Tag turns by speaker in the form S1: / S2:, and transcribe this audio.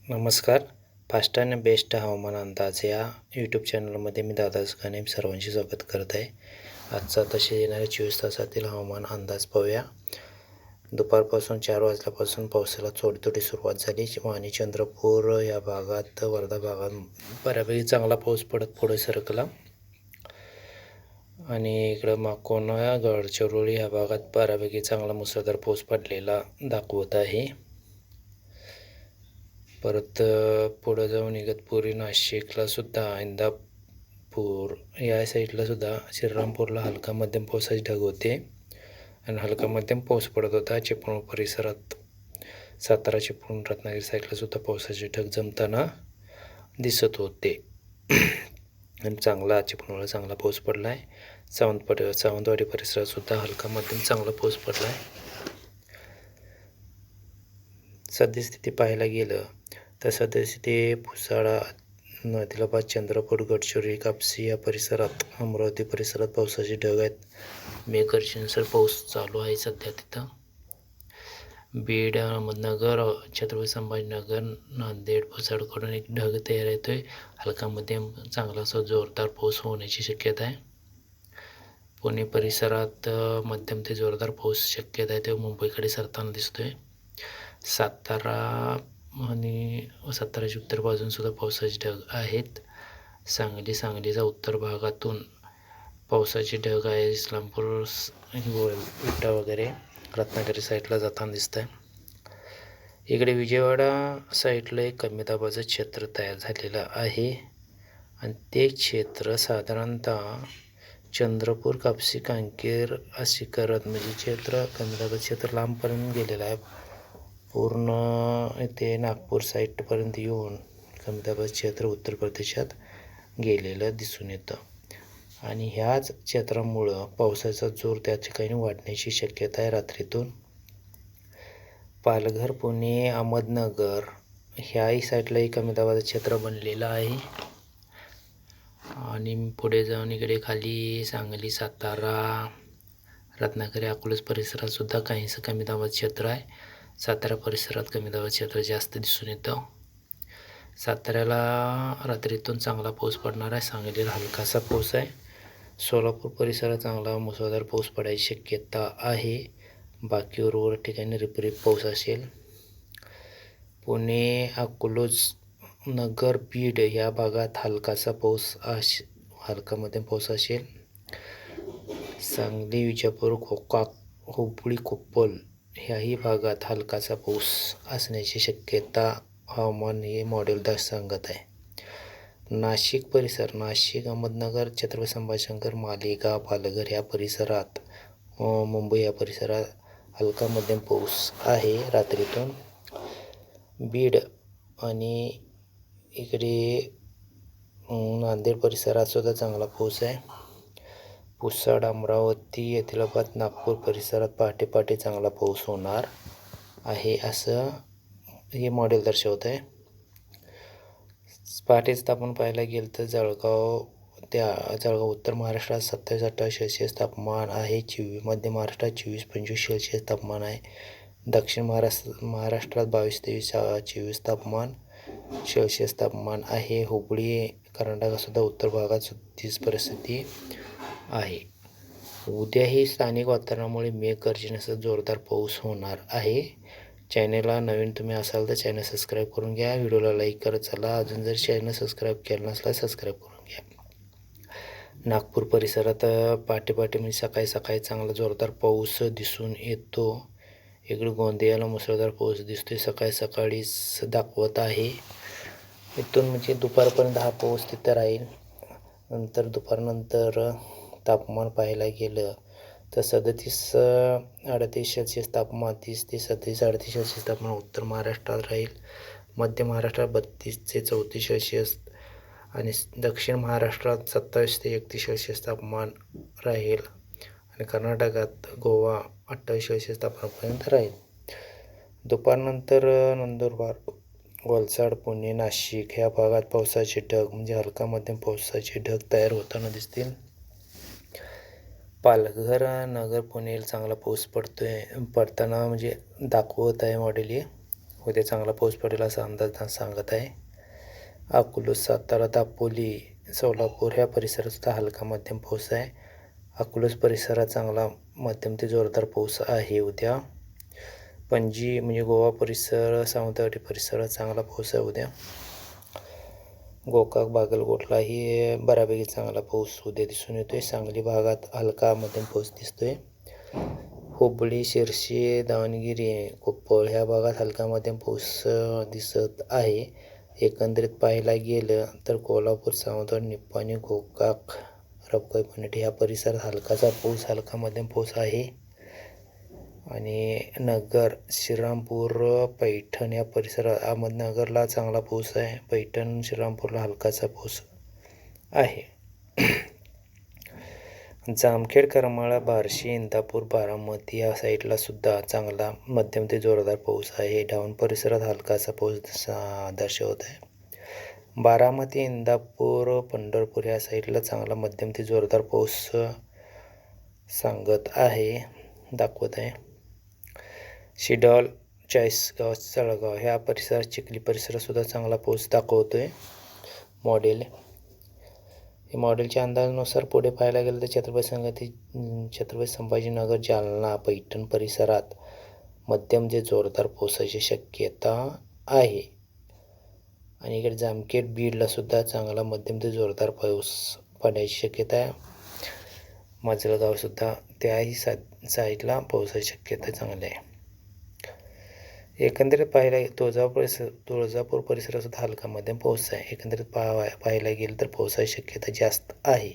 S1: नमस्कार. फास्ट आणि बेस्ट हवामान अंदाज या यूट्यूब चॅनलमध्ये मी दादा सुकाने सर्वांचे स्वागत करत आहे. आजचा तसे येणाऱ्या 24 तासातील हवामान अंदाज पाहूया. दुपारपासून 4 वाजल्यापासून पावसाला थोडी सुरुवात झाली आणि चंद्रपूर या भागात, वर्धा भागात बऱ्यापैकी चांगला पाऊस पडत पुढे सरकला आणि इकडं माकोना, गडचिरोली या भागात बऱ्यापैकी चांगला मुसळधार पाऊस पडलेला दाखवत आहे. परत पुढं जाऊन इगतपुरी, नाशिकला सुद्धा, इंदापूर या साईडला सुद्धा, श्रीरामपूरला हलका मध्यम पावसाचे ढग होते आणि हलका मध्यम पाऊस पडत होता. चिपळूण परिसरात, सातारा, चिपळूण, रत्नागिरी साईडला सुद्धा पावसाचे ढग जमताना दिसत होते आणि चिपळूणला चांगला पाऊस पडला आहे. सावंतवाडी परिसरात सुद्धा हलका मध्यम चांगला पाऊस पडला आहे. सद्यस्थिती पाहायला गेलं तर सद्यस्थिती पुसाळा, आदिलाबाद, चंद्रपूर, गडचिरोली, कापसी या परिसरात, अमरावती परिसरात पावसाचे ढग आहेत. मेघगर्जनेसर पाऊस चालू आहे सध्या तिथं. बीड, अहमदनगर, छत्रपती संभाजीनगर, नांदेड, पुसाळकडून एक ढग तयार येतोय. हलका मध्यम चांगला असा जोरदार पाऊस होण्याची शक्यता आहे. पुणे परिसरात मध्यम ते जोरदार पाऊस शक्यता आहे, तो मुंबईकडे सरताना दिसतोय. सातारा आणि साताराच्या उत्तर बाजून सुद्धा पावसाचे ढग आहेत. सांगलीचा उत्तर भागातून पावसाचे ढग आहे. इस्लामपूर, विटा वगैरे रत्नागिरी साईडला जाताना दिसत आहे. इकडे विजयवाडा साईडला एक कमी दाबाचं क्षेत्र तयार झालेलं आहे आणि ते क्षेत्र साधारणतः चंद्रपूर, कापसी, कांकेर अशी करत, म्हणजे कमी दाबाचं क्षेत्र लांबपर्यंत गेलेलं आहे. पूर्ण इथे नागपूर साईडपर्यंत येऊन कमी दाबाचं क्षेत्र उत्तर प्रदेशात गेलेलं दिसून येतं आणि ह्याच क्षेत्रामुळं पावसाचा जोर त्या ठिकाणी वाढण्याची शक्यता आहे. रात्रीतून पालघर, पुणे, अहमदनगर ह्याही साईडलाही कमी दाबाचं क्षेत्र बनलेलं आहे आणि पुढे जाऊन इकडे खाली सांगली, सातारा, रत्नागिरी, अकोला परिसरात सुद्धा काहीसं कमी दाबाचं क्षेत्र आहे. सातारा परिसरात कमी दाबाचं क्षेत्र जास्त दिसून येतं. साताऱ्याला रात्रीतून चांगला पाऊस पडणार आहे. सांगलीला हलकासा पाऊस आहे. सोलापूर परिसरात चांगला मुसळधार पाऊस पडायची शक्यता आहे. बाकी उर्वरित ठिकाणी रिपरिप पाऊस असेल. पुणे, अकलूज, नगर, बीड या भागात हलकासा पाऊस हलका मध्यम पाऊस असेल. सांगली, विजापूर, गोकाक, हुबळी, कोप्पल ह्याही भागात हलकासा पाऊस असण्याची शक्यता हवामान हे मॉडेल सांगत आहे. नाशिक परिसर, नाशिक, अहमदनगर, छत्रपती संभाजीनगर, मालेगाव, पालघर या परिसरात, मुंबई या परिसरात हलका मध्यम पाऊस आहे रात्रीतून. बीड आणि इकडे नांदेड परिसरात सुद्धा चांगला पाऊस आहे. पुसद, अमरावती, आदिलाबाद, नागपूर परिसरात पहाटे चांगला पाऊस होणार आहे असं हे मॉडेल दर्शवत आहे. पहाटेच तापमान पाहायला गेलं तर जळगाव उत्तर महाराष्ट्रात 27-28 सेल्सिअस तापमान आहे. मध्य महाराष्ट्रात 24-25 सेल्सिअस तापमान आहे. दक्षिण महाराष्ट्रात 22-23-24 सेल्सिअस तापमान आहे. हुबळी, कर्नाटकसुद्धा उत्तर भागात तीच परिस्थिती आहे. उद्याही स्थानिक वातावरणामुळे मेघगर्जनेसह जोरदार पाऊस होणार आहे. चॅनलला नवीन तुम्ही असाल तर चॅनल सबस्क्राईब करून घ्या. व्हिडिओला लाईक करत चला. अजून जर चॅनल सबस्क्राईब केलं नसला सबस्क्राईब करून घ्या. नागपूर परिसरात पहाटे म्हणजे सकाळी चांगला जोरदार पाऊस दिसून येतो. इकडे गोंदियाला मुसळधार पाऊस दिसतोय, सकाळीच दाखवत आहे. इथून म्हणजे दुपारपर्यंत हा पाऊस तिथं राहील. नंतर दुपारनंतर तापमान पाहायला गेलं तर 37-38 सेल्सिअस तापमान, 30 ते 37-38 सेल्सिअस तापमान उत्तर महाराष्ट्रात राहील. मध्य महाराष्ट्रात 32 ते 34 सेल्सिअस आणि दक्षिण महाराष्ट्रात 27 ते 31 सेल्सिअस तापमान राहील आणि कर्नाटकात, गोवा 28 सेल्सिअस तापमानापर्यंत राहील. दुपारनंतर नंदुरबार, वलसाड, पुणे, नाशिक ह्या भागात पावसाचे ढग म्हणजे हलका मध्यम पावसाचे ढग तयार होताना दिसतील. पालघर, नगर, पुणेला चांगला पाऊस पडताना म्हणजे दाखवत आहे मॉडेल हे. उद्या चांगला पाऊस पडेल असा अंदाज सांगत आहे. अकलूज, सातारा, दापोली, सोलापूर ह्या परिसरात सुद्धा हलका मध्यम पाऊस आहे. अकलूज परिसरात चांगला मध्यम ते जोरदार पाऊस आहे उद्या. पणजी म्हणजे गोवा परिसर, सावंतवाडी परिसरात चांगला पाऊस आहे उद्या. गोकाक, बागलकोटलाही बऱ्यापैकी चांगला पाऊस उद्या दिसून येतोय. सांगली भागात हलका मध्यम पाऊस दिसतोय. हुबळी, शिर्शी, दावणगिरी, कोप्पळ ह्या भागात हलका मध्यम पाऊस दिसत आहे. एकंदरीत पाहायला गेलं तर कोल्हापूर, सावंतवाडी, निपाणी, गोकाक, रपकाई, पनटी ह्या परिसरात हलका मध्यम पाऊस आहे. आणि नगर, श्रीरामपूर, पैठण या परिसरात, अहमदनगरला चांगला पाऊस आहे. पैठण, श्रीरामपूरला हलकासा पाऊस आहे. जामखेड, करमाळा, बार्शी, इंदापूर, बारामती या साईडला सुद्धा चांगला मध्यम ते जोरदार पाऊस आहे. डहाणू परिसरात हलकासा पाऊस दर्शवत आहे. बारामती, इंदापूर, पंढरपूर या साईडला चांगला मध्यम ते जोरदार पाऊस दाखवत आहे. शिडॉल, चाळीसगाव, जळगाव ह्या परिसरात, चिखली परिसरात सुद्धा चांगला पाऊस दाखवतोय मॉडेल. हे मॉडेलच्या अंदाजानुसार पुढे पाहायला गेलं तर छत्रपती संभाजीनगर, जालना, पैठण परिसरात मध्यम ते जोरदार पावसाची शक्यता आहे. आणि इकडे जामखेड, बीडला सुद्धा चांगला मध्यम ते जोरदार पाऊस पडण्याची शक्यता आहे. माजलगाव सुद्धा त्याही साईडला पावसाची शक्यता चांगली आहे. एकंदरीत पाहायला तुळजापूर परिसरात सुद्धा हलका मध्यम पाऊस आहे. एकंदरीत पाहायला गेलं तर पावसाची शक्यता जास्त आहे.